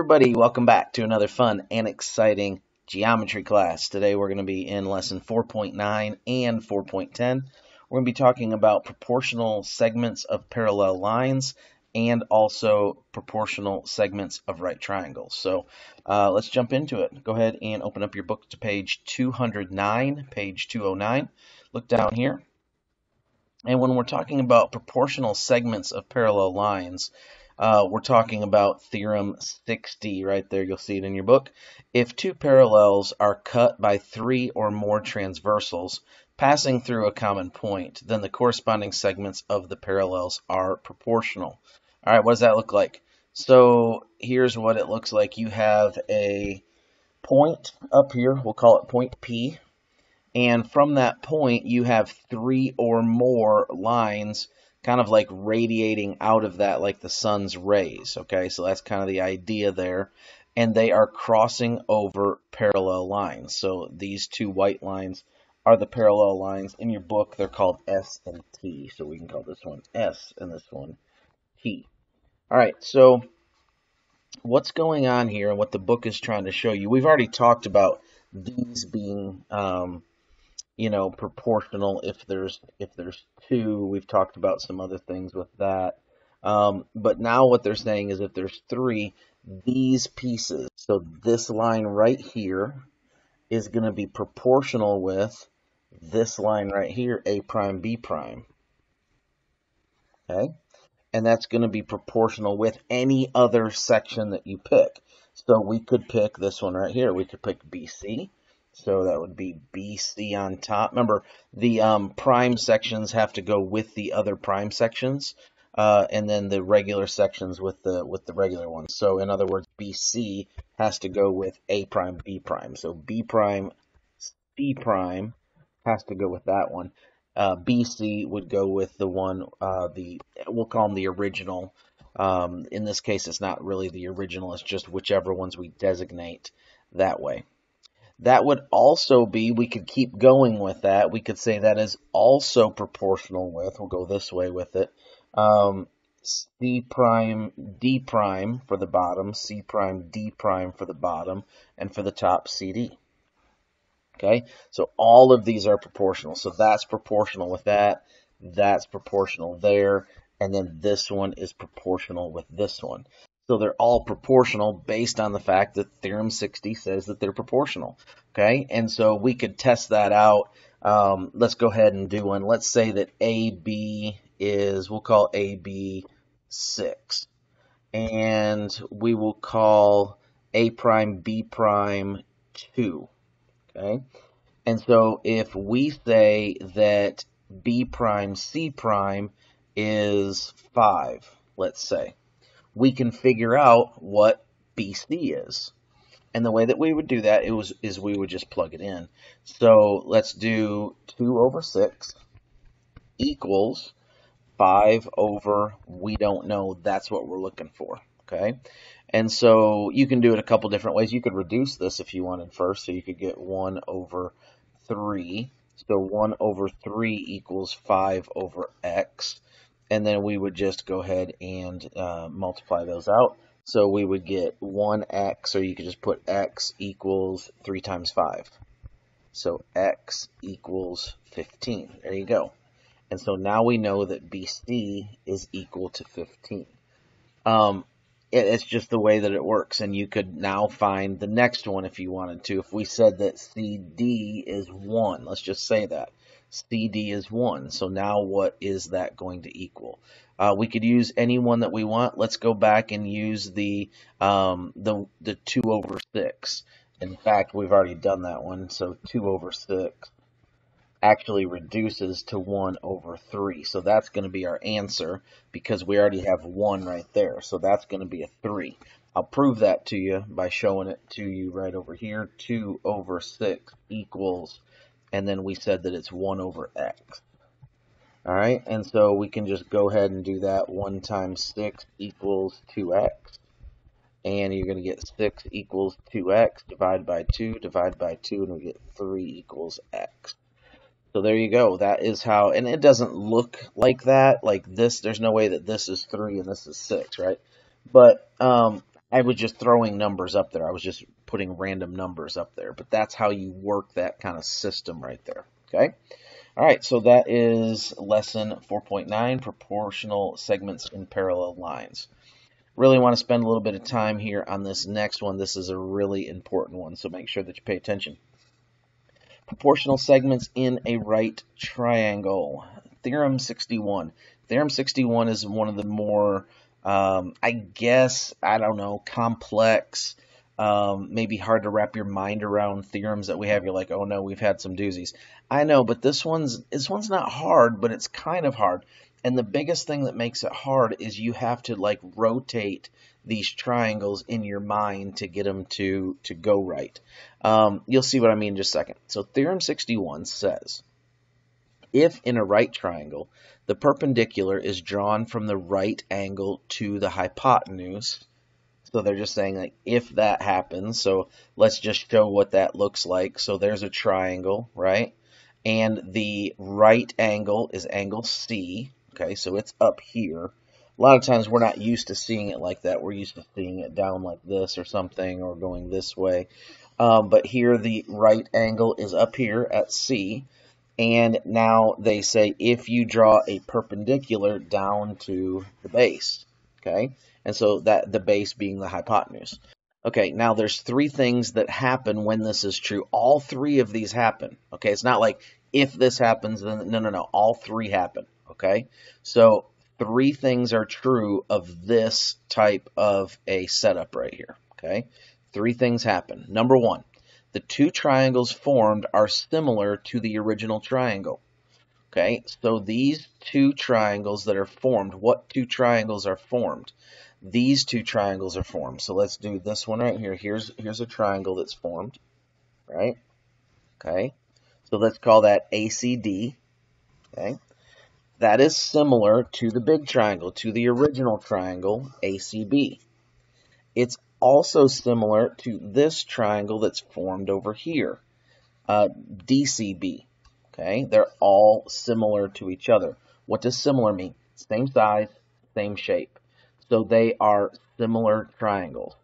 everybody, welcome back to another fun and exciting geometry class. Today we're going to be in lesson 4.9 and 4.10. We're going to be talking about proportional segments of parallel lines and also proportional segments of right triangles. So let's jump into it. Go ahead and open up your book to page 209, page 209. Look down here. And when we're talking about proportional segments of parallel lines, we're talking about Theorem 60 right there. You'll see it in your book. If two parallels are cut by three or more transversals passing through a common point, then the corresponding segments of the parallels are proportional. All right, what does that look like? So here's what it looks like. You have a point up here. We'll call it point P. And from that point, you have three or more lines kind of like radiating out of that like the sun's rays, okay? So that's kind of the idea there. And they are crossing over parallel lines. So these two white lines are the parallel lines. In your book, they're called S and T. So we can call this one S and this one T. All right, so what's going on here and what the book is trying to show you, we've already talked about these being proportional if there's two. We've talked about some other things with that. But now what they're saying is if there's three, these pieces, so this line right here is going to be proportional with this line right here, A prime, B prime. Okay? And that's going to be proportional with any other section that you pick. So we could pick this one right here. We could pick BC. So that would be BC on top. Remember, the prime sections have to go with the other prime sections, and then the regular sections with the regular ones. So in other words, BC has to go with A prime, B prime. So B prime, C prime has to go with that one. BC would go with the one, we'll call them the original. In this case, it's not really the original. It's just whichever ones we designate that way. That would also be, we could keep going with that. We could say that is also proportional with, we'll go this way with it, C prime, D prime for the bottom, C prime, D prime for the bottom, and for the top, CD. Okay, so all of these are proportional. So that's proportional with that, that's proportional there, and then this one is proportional with this one. So they're all proportional based on the fact that Theorem 60 says that they're proportional, okay? And so we could test that out. Let's go ahead and do one. Let's say that AB is, we'll call AB 6. And we will call A prime, B prime 2, okay? And so if we say that B prime, C prime is 5, let's say, we can figure out what BC is. And the way that we would do that is we would just plug it in. So let's do 2 over 6 equals 5 over, we don't know, that's what we're looking for, okay? And so you can do it a couple different ways. You could reduce this if you wanted first, so you could get 1 over 3. So 1 over 3 equals 5 over x. And then we would just go ahead and multiply those out. So we would get 1x, or you could just put x equals 3 times 5. So x equals 15. There you go. And so now we know that BC is equal to 15. It's just the way that it works. And you could now find the next one if you wanted to. If we said that CD is 1, let's just say that. CD is 1. So now what is that going to equal? We could use any one that we want. Let's go back and use the 2 over 6. In fact, we've already done that one. So 2 over 6 actually reduces to 1 over 3. So that's going to be our answer because we already have 1 right there. So that's going to be a 3. I'll prove that to you by showing it to you right over here. 2 over 6 equals, and then we said that it's 1 over x. All right, and so we can just go ahead and do that. 1 times 6 equals 2x. And you're going to get 6 equals 2x, divide by 2, and we get 3 equals x. So there you go. That is how, and it doesn't look like that, like this. There's no way that this is 3 and this is 6, right? But I was just throwing numbers up there. I was just putting random numbers up there. But that's how you work that kind of system right there. Okay? All right, so that is lesson 4.9, proportional segments in parallel lines. Really want to spend a little bit of time here on this next one. This is a really important one, so make sure that you pay attention. Proportional segments in a right triangle. Theorem 61. Theorem 61 is one of the more, I guess, I don't know, complex, maybe hard to wrap your mind around theorems that we have. You're like, oh no, we've had some doozies. I know, but this one's not hard, but it's kind of hard. And the biggest thing that makes it hard is you have to like rotate these triangles in your mind to get them to go right. You'll see what I mean in just a second. So Theorem 61 says, if in a right triangle, the perpendicular is drawn from the right angle to the hypotenuse. So they're just saying like if that happens, so let's just show what that looks like. So there's a triangle, right? And the right angle is angle C. Okay, so it's up here. A lot of times we're not used to seeing it like that. We're used to seeing it down like this or something, or going this way. But here the right angle is up here at C. And now they say if you draw a perpendicular down to the base. Okay, and so that the base being the hypotenuse. Okay, now there's three things that happen when this is true. All three of these happen. Okay, it's not like if this happens, then no. All three happen. Okay, so three things are true of this type of a setup right here. Okay, three things happen. Number one, the two triangles formed are similar to the original triangle. Okay, so these two triangles that are formed, what two triangles are formed? These two triangles are formed. So let's do this one right here. Here's a triangle that's formed, right? Okay, so let's call that ACD. Okay, that is similar to the big triangle, to the original triangle, ACB. It's also similar to this triangle that's formed over here, DCB. Okay, they're all similar to each other. What does similar mean? Same size, same shape. So they are similar triangles.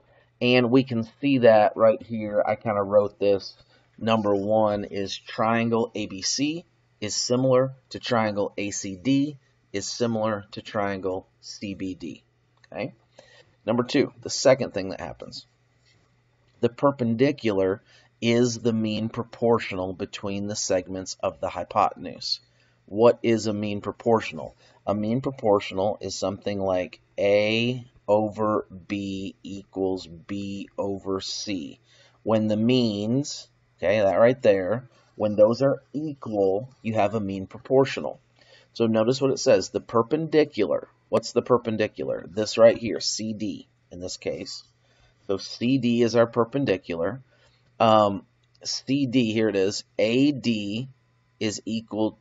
And we can see that right here. I kind of wrote this. Number one is triangle ABC is similar to triangle ACD is similar to triangle CBD. Okay. Number two, the second thing that happens. The perpendicular is the mean proportional between the segments of the hypotenuse. What is a mean proportional? A mean proportional is something like A over B equals B over C. When the means, okay, that right there, when those are equal, you have a mean proportional. So notice what it says, the perpendicular. What's the perpendicular? This right here, CD in this case. So CD is our perpendicular. CD, here it is, AD is equal,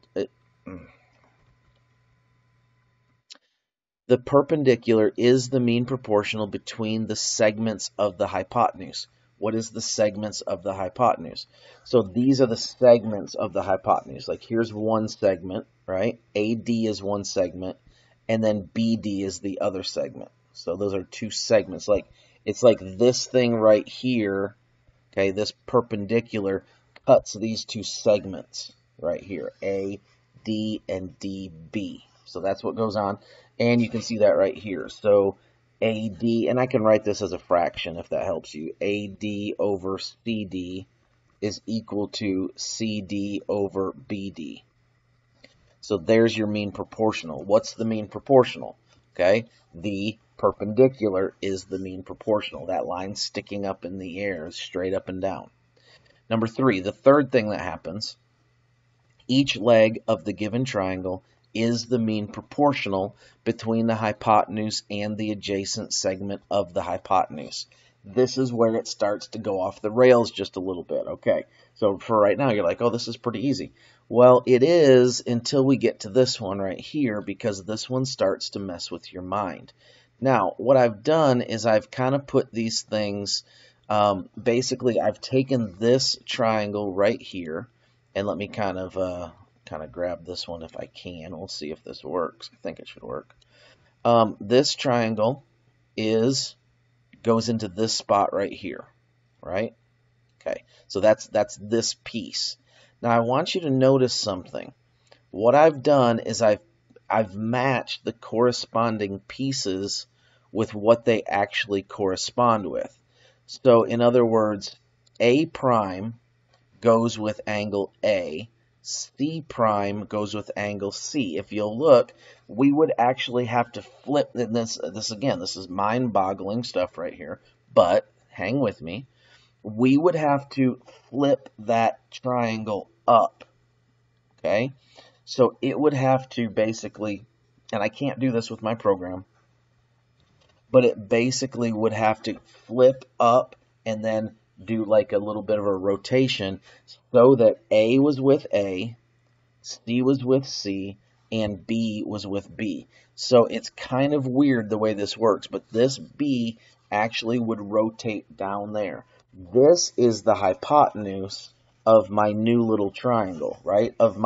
the perpendicular is the mean proportional between the segments of the hypotenuse. What is the segments of the hypotenuse? So these are the segments of the hypotenuse. Like here's one segment, right? AD is one segment, and then BD is the other segment. So those are two segments. Like it's like this thing right here, okay, this perpendicular cuts these two segments right here, A, D, and DB. So that's what goes on. And you can see that right here. So AD, and I can write this as a fraction if that helps you. AD over CD is equal to CD over BD. So there's your mean proportional. What's the mean proportional? Okay, the perpendicular is the mean proportional. That line sticking up in the air is straight up and down. Number three, the third thing that happens, each leg of the given triangle is the mean proportional between the hypotenuse and the adjacent segment of the hypotenuse. This is where it starts to go off the rails just a little bit. Okay, so for right now, you're like, oh, this is pretty easy. Well, it is until we get to this one right here, because this one starts to mess with your mind. Now, what I've done is I've kind of put these things, basically, I've taken this triangle right here, and let me kind of grab this one if I can. We'll see if this works. I think it should work. This triangle is goes into this spot right here, right? Okay, so that's this piece. Now I want you to notice something. What I've done is I've matched the corresponding pieces with what they actually correspond with. So in other words, A prime goes with angle A, C prime goes with angle C. If you'll look, we would actually have to flip this again, this is mind-boggling stuff right here, but hang with me. We would have to flip that triangle up, okay? So it would have to basically, and I can't do this with my program, but it basically would have to flip up and then do like a little bit of a rotation so that A was with A, C was with C, and B was with B. So it's kind of weird the way this works, but this B actually would rotate down there. This is the hypotenuse of my new little triangle, right? Of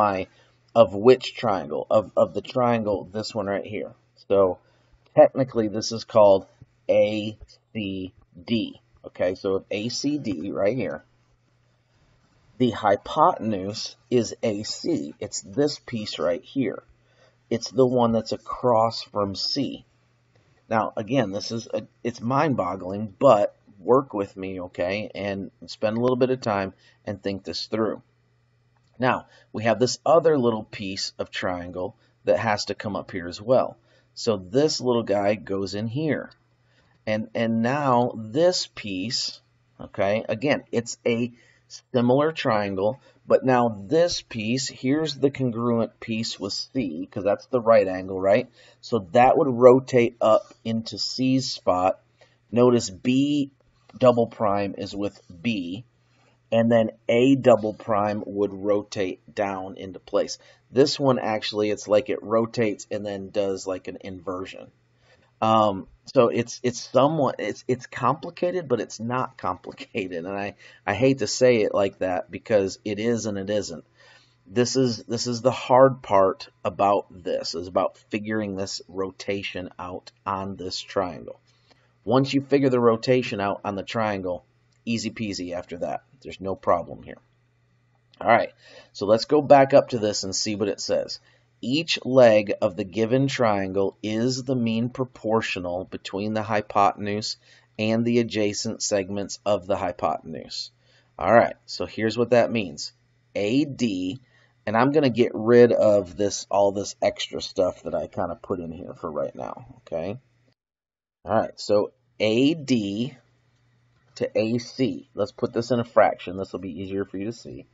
which triangle? Of the triangle, this one right here. So technically this is called ACD. Okay, so if ACD right here, the hypotenuse is AC. It's this piece right here. It's the one that's across from C. Now, again, it's mind-boggling, but work with me, okay, and spend a little bit of time and think this through. Now, we have this other little piece of triangle that has to come up here as well. So this little guy goes in here. And now this piece, okay, again, it's a similar triangle, but now this piece, here's the congruent piece with C, because that's the right angle, right? So that would rotate up into C's spot. Notice B double prime is with B, and then A double prime would rotate down into place. This one actually, it's like it rotates and then does like an inversion. So it's complicated, but it's not complicated, and I hate to say it like that because it is and it isn't. This is the hard part about this, is about figuring this rotation out on this triangle. Once you figure the rotation out on the triangle, easy peasy after that. There's no problem here. All right, so let's go back up to this and see what it says. Each leg of the given triangle is the mean proportional between the hypotenuse and the adjacent segments of the hypotenuse. All right, so here's what that means. AD, and I'm going to get rid of all this extra stuff that I kind of put in here for right now, okay? All right, so AD to AC. Let's put this in a fraction. This will be easier for you to see.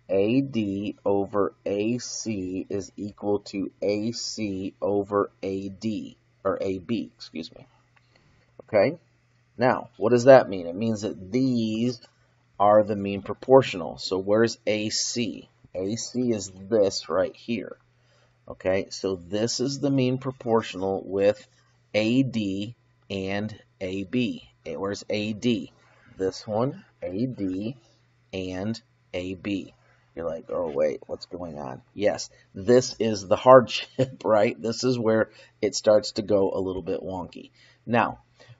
AD over AC is equal to AC over AD, or AB, excuse me. Okay? Now, what does that mean? It means that these are the mean proportional. So where's AC? AC is this right here. Okay? So this is the mean proportional with AD and AB. Where's AD? This one, AD and AB. You're like, oh, wait, what's going on? Yes, this is the hardship, right? This is where it starts to go a little bit wonky. Now,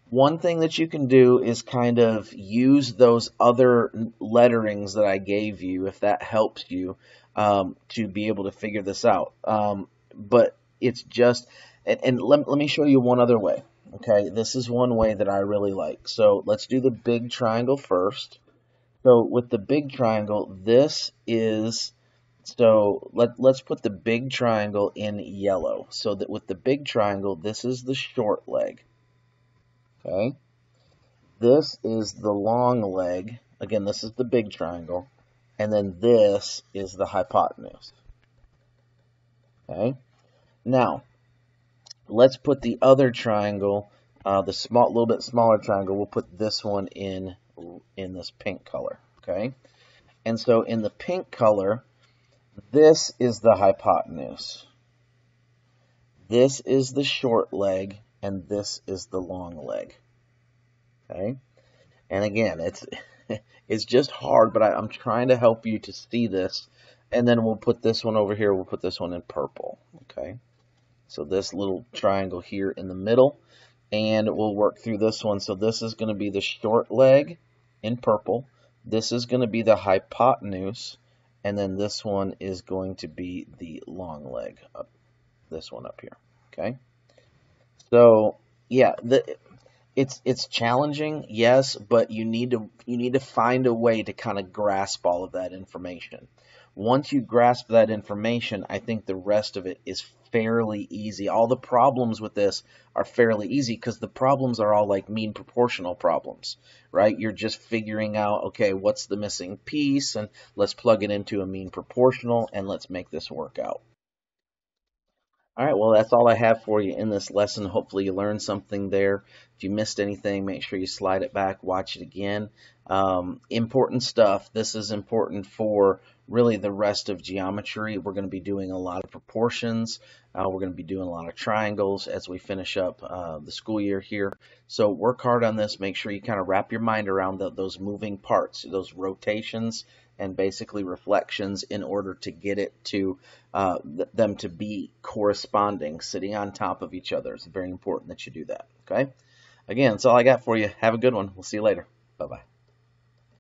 one thing that you can do is kind of use those other letterings that I gave you, if that helps you, to be able to figure this out. But it's just, and let me show you one other way. Okay, this is one way that I really like. So let's do the big triangle first. So with the big triangle, this is, so let's put the big triangle in yellow. So that with the big triangle, this is the short leg. Okay. This is the long leg. Again, this is the big triangle. And then this is the hypotenuse. Okay. Now, let's put the other triangle, the little bit smaller triangle, we'll put this one in this pink color, okay? And so in the pink color, this is the hypotenuse. This is the short leg, and this is the long leg, okay? And again, it's just hard, but I'm trying to help you to see this. And then we'll put this one over here, we'll put this one in purple, okay? So this little triangle here in the middle and we'll work through this one. So this is going to be the short leg in purple. This is going to be the hypotenuse, and then this one is going to be the long leg, up this one up here. Okay. So yeah, it's challenging, yes, but you need to find a way to kind of grasp all of that information. Once you grasp that information, I think the rest of it is fairly easy. All the problems with this are fairly easy because the problems are all like mean proportional problems, right? You're just figuring out, okay, what's the missing piece, and let's plug it into a mean proportional, and let's make this work out. All right, well, that's all I have for you in this lesson. Hopefully you learned something there. If you missed anything, make sure you slide it back, watch it again. Important stuff. This is important for really the rest of geometry. We're going to be doing a lot of proportions. We're going to be doing a lot of triangles as we finish up the school year here. So work hard on this. Make sure you kind of wrap your mind around those moving parts, those rotations, and basically reflections in order to get it to them to be corresponding, sitting on top of each other. It's very important that you do that. Okay? Again, that's all I got for you. Have a good one. We'll see you later. Bye-bye.